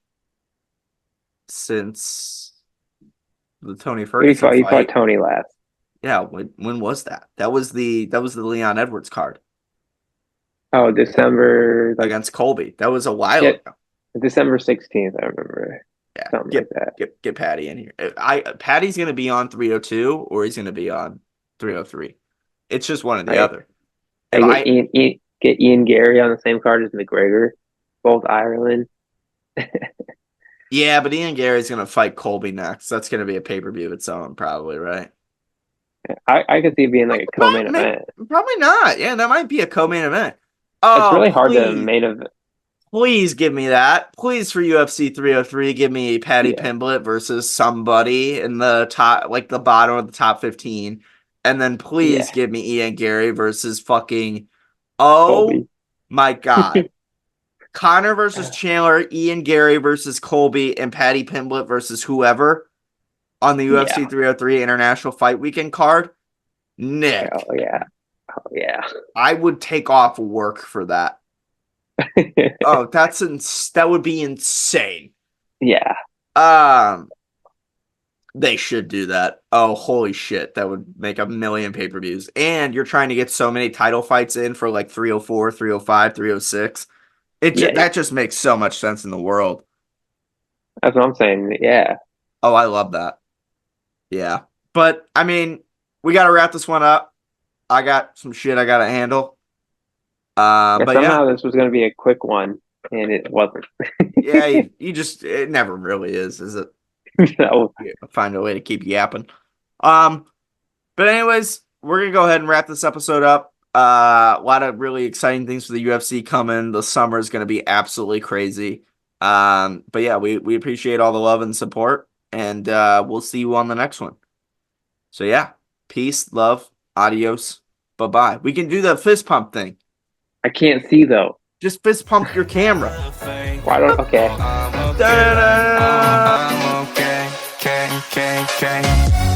since the Tony He Ferguson fought. He fought fight. Tony last. Yeah, when was that? That was the Leon Edwards card Oh, December like against Colby. That was a while yeah, ago. December 16th. I remember Yeah, something like get that. get Patty in here. Patty's gonna be on 302 or he's gonna be on 303. It's just one or the I other. If I get I Ian Gary on the same card as McGregor, both Ireland. Yeah, but Ian Gary's gonna fight Colby next. That's gonna be a pay-per-view of its own, probably, right? I could see it being like a co-main Maybe, event. probably not. Yeah, that might be a co-main event. It's Oh, really hard to please, main event. please give me that. Please for UFC 303, give me Paddy Yeah, Pimblett versus somebody in the top, like the bottom of the top 15. And then please yeah, give me Ian Gary versus fucking, oh Colby. my God. Conor versus Chandler, Ian Gary versus Colby, and Paddy Pimblett versus whoever on the UFC Yeah, 303 International Fight Weekend card. oh Nick, yeah, oh yeah. I would take off work for that. Oh, that would be insane. Yeah, Um, they should do that. Oh, holy shit, that would make a million pay-per-views. And you're trying to get so many title fights in for like 304, 305, 306. yeah. That just makes so much sense in the world. That's what I'm saying. Yeah. Oh, I love that. Yeah. But I mean, we got to wrap this one up. I got some shit I got to handle. Yeah, But yeah. somehow this was going to be a quick one, and it wasn't. Yeah, it never really is it? So, Yeah, find a way to keep yapping. Um, but anyways, we're gonna go ahead and wrap this episode up. A lot of really exciting things for the UFC coming. The summer is gonna be absolutely crazy. But yeah, we appreciate all the love and support. and we'll see you on the next one. So yeah, peace, love, adios, bye-bye. We can do the fist pump thing. I can't see though. Just fist pump your camera. Why don't? Okay. Da-da-da. I'm okay, okay, okay, okay.